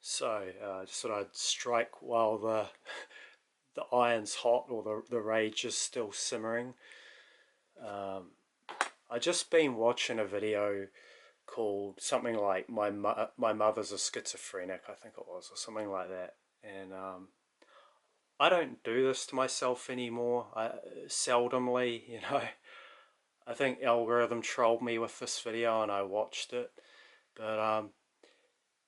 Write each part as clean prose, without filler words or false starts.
So, just thought I'd strike while the iron's hot or the rage is still simmering. Um, I just been watching a video called something like my mother's a schizophrenic, I think it was, or something like that. And I don't do this to myself anymore. Seldomly, I think algorithm trolled me with this video and I watched it. But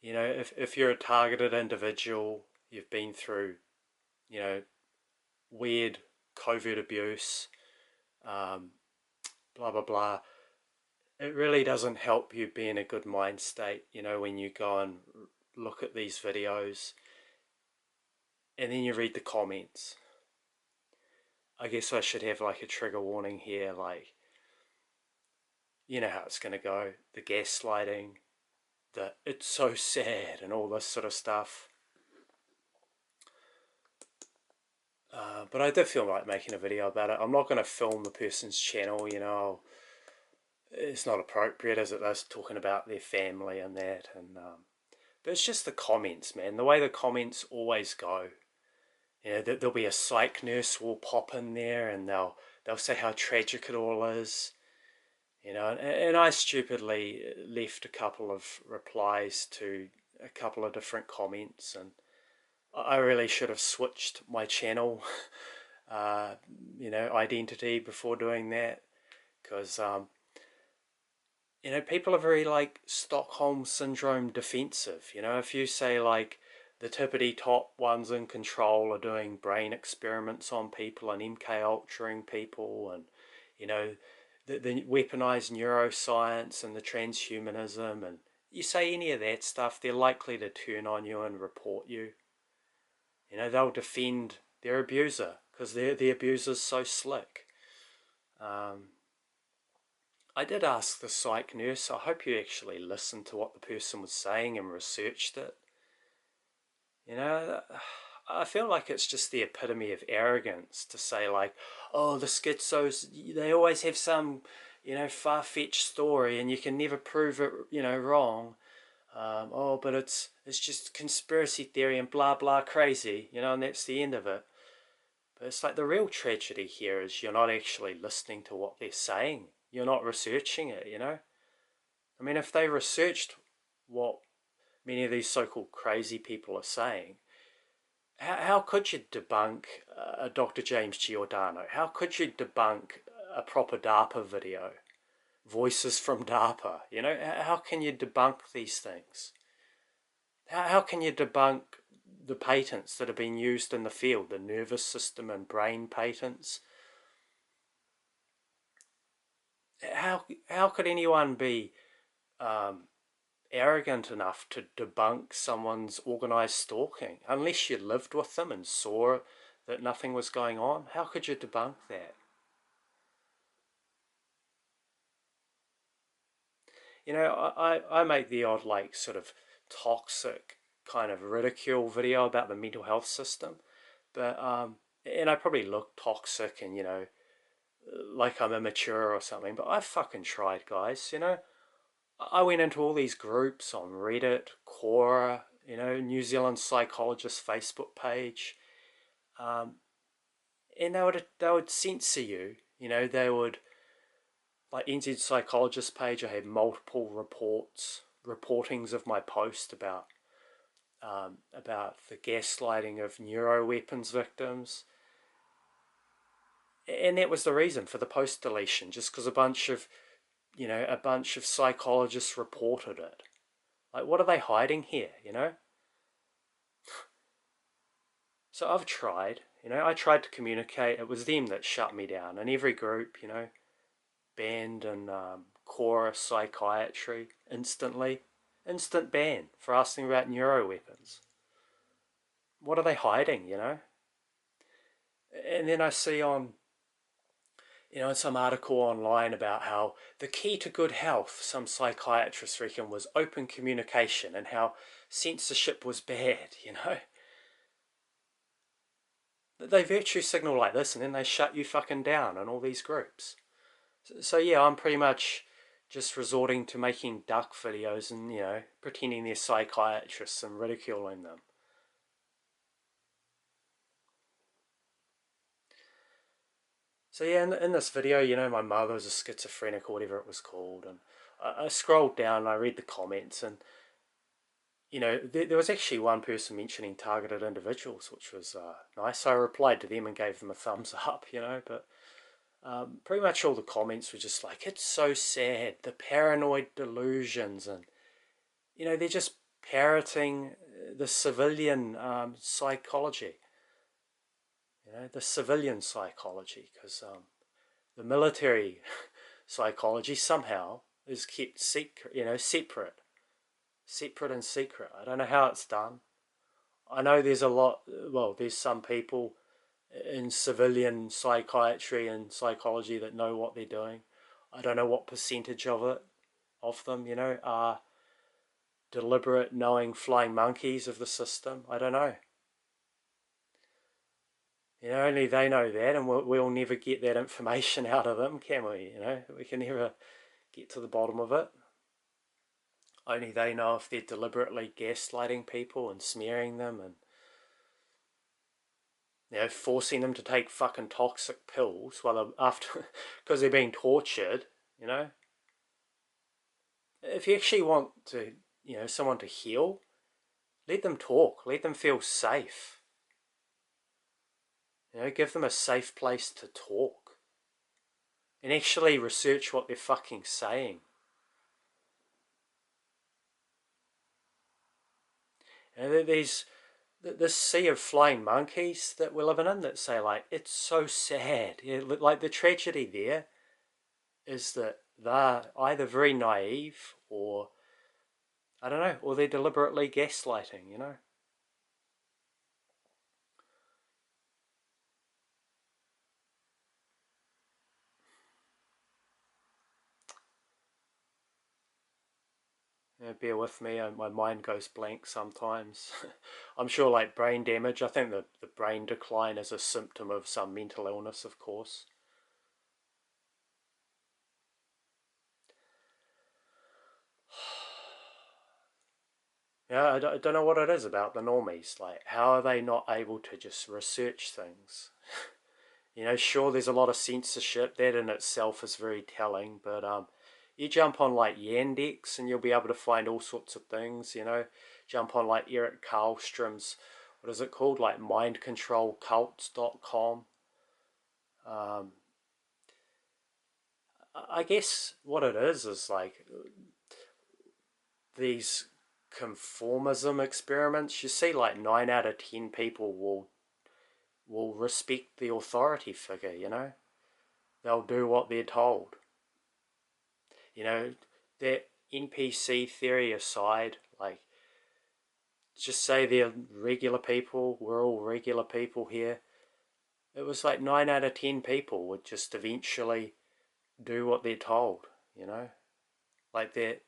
if you're a targeted individual, you've been through, you know, weird covert abuse, um, blah blah blah. It really doesn't help you be in a good mind state, when you go and look at these videos and then you read the comments. I guess I should have like a trigger warning here, like, you know how it's going to go, the gaslighting, the it's so sad and all this sort of stuff. But I did feel like making a video about it. I'm not going to film the person's channel, it's not appropriate as it is talking about their family and that. But it's just the comments, man. The way the comments always go. There'll be a psych nurse will pop in there and they'll say how tragic it all is. And I stupidly left a couple of replies to a couple of different comments, and I really should have switched my channel, identity before doing that, because people are very like Stockholm syndrome defensive. If you say like the tippity top ones in control are doing brain experiments on people and MK ultraing people, and the weaponized neuroscience and the transhumanism, and you say any of that stuff, they're likely to turn on you and report you. They'll defend their abuser because the abuser's so slick. I did ask the psych nurse, I hope you actually listened to what the person was saying and researched it. I feel like it's just the epitome of arrogance to say like, oh, the schizos, they always have some, far-fetched story and you can never prove it, wrong. But it's just conspiracy theory and blah, blah, crazy, and that's the end of it. But it's like the real tragedy here is you're not actually listening to what they're saying. You're not researching it, I mean, if they researched what many of these so-called crazy people are saying, how could you debunk Dr. James Giordano? How could you debunk a proper DARPA video? Voices from DARPA, How can you debunk these things? How can you debunk the patents that have been used in the field, the nervous system and brain patents? How could anyone be arrogant enough to debunk someone's organised stalking unless you lived with them and saw that nothing was going on? How could you debunk that? I make the odd like sort of toxic kind of ridicule video about the mental health system, but and I probably look toxic and like I'm immature or something, but I fucking tried, guys. I went into all these groups on Reddit, Quora, New Zealand Psychologist Facebook page, and they would censor you. They would, like NZ Psychologist page. I had multiple reportings of my post about the gaslighting of neuroweapons victims, and that was the reason for the post deletion, just because a bunch of psychologists reported it. Like, what are they hiding here, So I've tried, I tried to communicate. It was them that shut me down. And every group, banned and Quora Psychiatry instantly. Instant ban for asking about neuroweapons. What are they hiding, And then I see on, in some article online about how the key to good health, some psychiatrists reckon, was open communication and how censorship was bad, They virtue signal like this and then they shut you fucking down in all these groups. So yeah, I'm pretty much, just resorting to making duck videos and, pretending they're psychiatrists and ridiculing them. So yeah, in this video, my mother was a schizophrenic or whatever it was called, and I scrolled down and I read the comments, and there was actually one person mentioning targeted individuals, which was nice. So I replied to them and gave them a thumbs up, but pretty much all the comments were just like, it's so sad, the paranoid delusions, and they're just parroting the civilian psychology, the civilian psychology, because the military psychology somehow is kept secret, separate and secret. I don't know how it's done. I know there's there's some people in civilian psychiatry and psychology that know what they're doing. I don't know what percentage of them, are deliberate, knowing flying monkeys of the system. I don't know. Only they know that, and we'll never get that information out of them, can we? We can never get to the bottom of it. Only they know if they're deliberately gaslighting people and smearing them and forcing them to take fucking toxic pills while after because they're being tortured. If you actually want to, someone to heal, let them talk, let them feel safe. Give them a safe place to talk and actually research what they're fucking saying. There's this sea of flying monkeys that we're living in that say, like, it's so sad. Like, the tragedy there is that they're either very naive or, I don't know, or they're deliberately gaslighting, Bear with me, my mind goes blank sometimes. I'm sure, like, brain damage, I think the brain decline is a symptom of some mental illness, of course. Yeah, I don't know what it is about the normies. Like, how are they not able to just research things? Sure, there's a lot of censorship. That in itself is very telling. But you jump on like Yandex and you'll be able to find all sorts of things. Jump on like Eric Karlstrom's, what is it called? Like mindcontrolcults.com. Um, I guess what it is like these conformism experiments. You see, like 9 out of 10 people will respect the authority figure. They'll do what they're told. That NPC theory aside, like, just say they're regular people, we're all regular people here. It was like 9 out of 10 people would just eventually do what they're told, Like that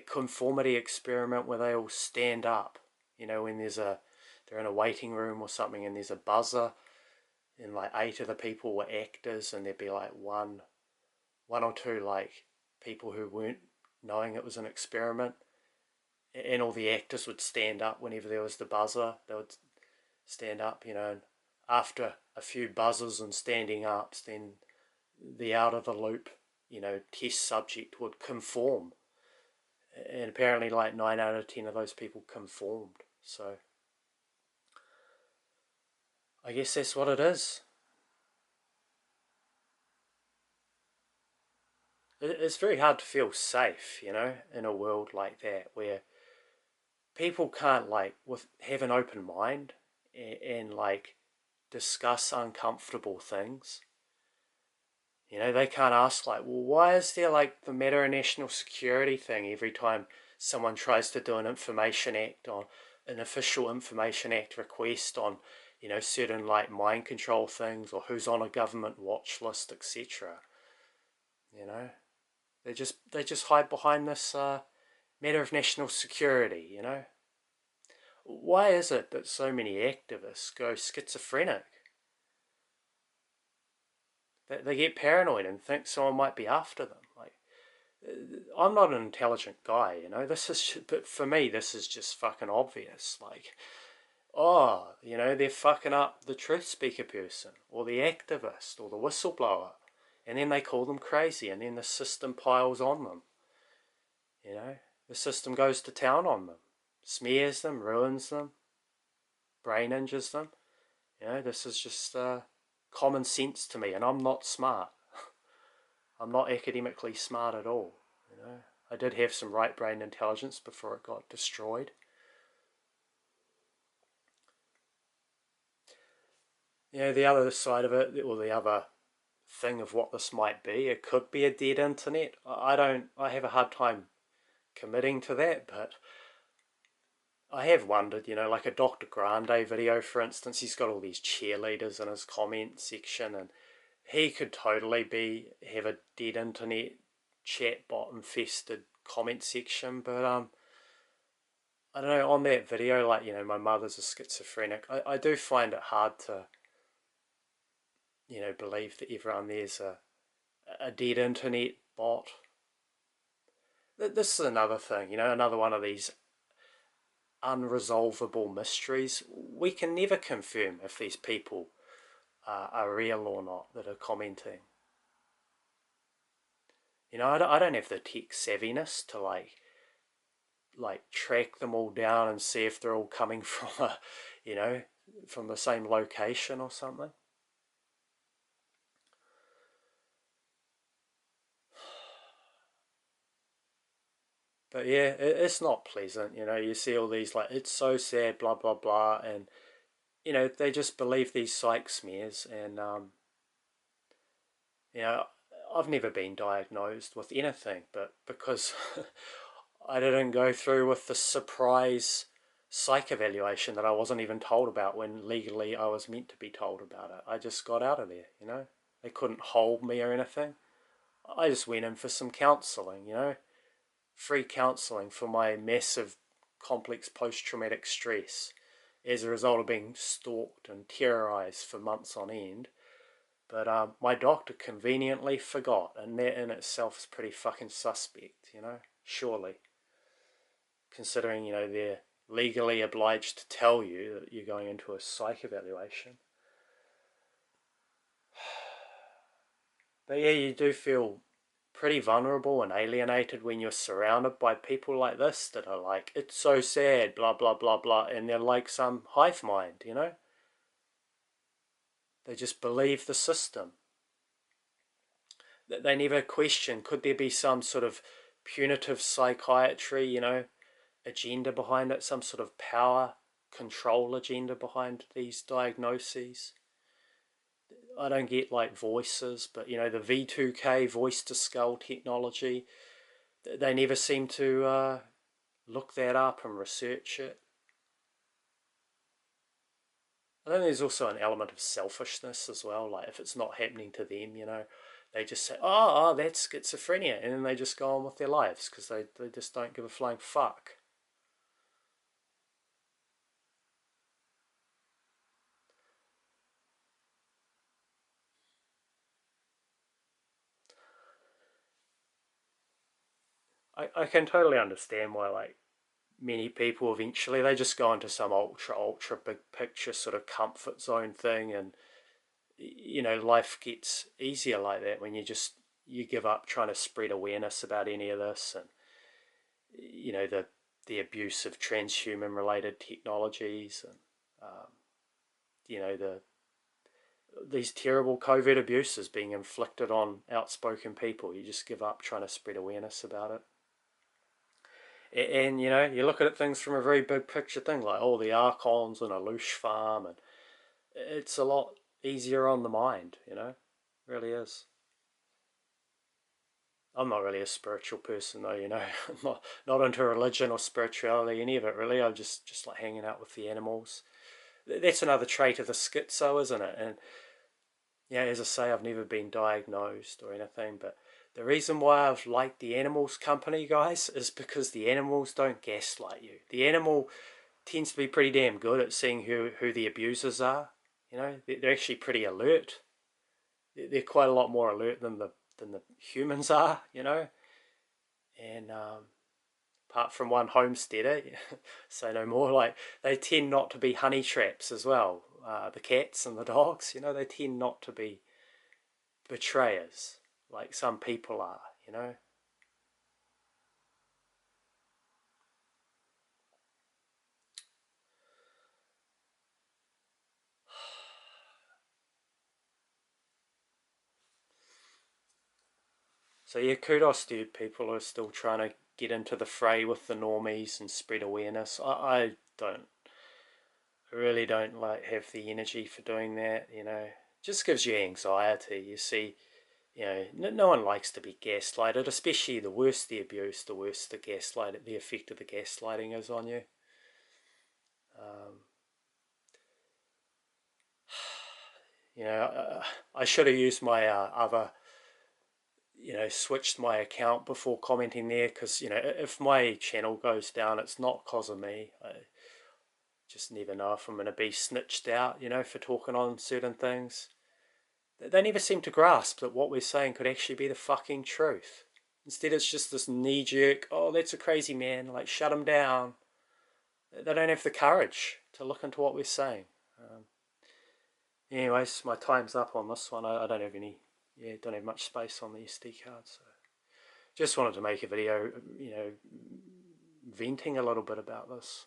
conformity experiment where they all stand up, when they're in a waiting room or something and there's a buzzer and like 8 of the people were actors and there'd be like one or two like people who weren't knowing it was an experiment, and all the actors would stand up whenever there was the buzzer. They would stand up, and after a few buzzers and standing ups, then the out of the loop, test subject would conform, and apparently like 9 out of 10 of those people conformed. So I guess that's what it is. It's very hard to feel safe, in a world like that where people can't like have an open mind and like discuss uncomfortable things. They can't ask like, well, why is there like the matter of national security thing every time someone tries to do an information act on an official information act request on, certain like mind control things or who's on a government watch list, etc. You know, they just hide behind this matter of national security. Why is it that so many activists go schizophrenic? They get paranoid and think someone might be after them. Like, I'm not an intelligent guy, you know. But for me, this is just fucking obvious. Like, oh, you know, they're fucking up the truth speaker person, or the activist, or the whistleblower, and then they call them crazy, and then the system piles on them. You know, the system goes to town on them, smears them, ruins them, brain injures them. You know, this is just common sense to me, and I'm not smart. I'm not academically smart at all. You know, I did have some right brain intelligence before it got destroyed. You know, the other side of it, or the other thing of what this might be, it could be a dead internet. I have a hard time committing to that, but I have wondered, you know, like a Dr. Grande video, for instance, he's got all these cheerleaders in his comment section, and he could totally have a dead internet chatbot infested comment section, but I don't know, on that video, like, you know, my mother's a schizophrenic, I do find it hard to, you know, believe that everyone there's a dead internet bot. This is another thing, you know, another one of these unresolvable mysteries. We can never confirm if these people are real or not that are commenting. You know, I don't have the tech savviness to like track them all down and see if they're all coming from you know, from the same location or something. But yeah, it's not pleasant, you know. You see all these like, it's so sad, blah blah blah, and you know, they just believe these psych smears, and you know, I've never been diagnosed with anything, but because I didn't go through with the surprise psych evaluation that I wasn't even told about when legally I was meant to be told about it. I just got out of there, you know. They couldn't hold me or anything. I just went in for some counselling, you know. Free counselling for my massive complex post-traumatic stress as a result of being stalked and terrorised for months on end. But my doctor conveniently forgot, and that in itself is pretty fucking suspect, you know, surely. Considering, you know, they're legally obliged to tell you that you're going into a psych evaluation. But yeah, you do feel pretty vulnerable and alienated when you're surrounded by people like this that are like, it's so sad, blah, blah, blah, blah, and they're like some hive mind, you know? They just believe the system. They never question, could there be some sort of punitive psychiatry, you know, agenda behind it, some sort of power control agenda behind these diagnoses? I don't get like voices, but you know, the V2K voice to skull technology, they never seem to look that up and research it. I think there's also an element of selfishness as well. Like if it's not happening to them, you know, they just say, oh, that's schizophrenia, and then they just go on with their lives because they just don't give a flying fuck. I can totally understand why like many people eventually they just go into some ultra big picture sort of comfort zone thing, and you know, life gets easier like that when you give up trying to spread awareness about any of this, and you know, the abuse of transhuman related technologies, and you know, these terrible COVID abuses being inflicted on outspoken people. You just give up trying to spread awareness about it. And you know, you look at things from a very big picture thing, like all the archons and a loosh farm, and it's a lot easier on the mind, you know, it really is. I'm not really a spiritual person though, you know. I'm not into religion or spirituality, any of it really. I'm just like hanging out with the animals. That's another trait of the schizo, isn't it? And yeah, as I say, I've never been diagnosed or anything, but the reason why I've liked the animals company, guys, is because the animals don't gaslight you. The animal tends to be pretty damn good at seeing who the abusers are. You know, they're actually pretty alert. They're quite a lot more alert than the humans are, you know. And apart from one homesteader, say no more, like they tend not to be honey traps as well. The cats and the dogs, they tend not to be betrayers like some people are. So yeah, kudos to you people who are still trying to get into the fray with the normies and spread awareness. I don't, I really don't like have the energy for doing that. Just gives you anxiety. You see, no one likes to be gaslighted, especially the worse the abuse, the worse the effect of the gaslighting is on you. Um, I should have used my other, switched my account before commenting there, because, if my channel goes down, it's not because of me. I just never know if I'm going to be snitched out, for talking on certain things. They never seem to grasp that what we're saying could actually be the fucking truth. Instead, it's just this knee-jerk, oh, that's a crazy man, like, shut him down. They don't have the courage to look into what we're saying. Anyways, my time's up on this one. I don't have don't have much space on the SD card, so just wanted to make a video, venting a little bit about this.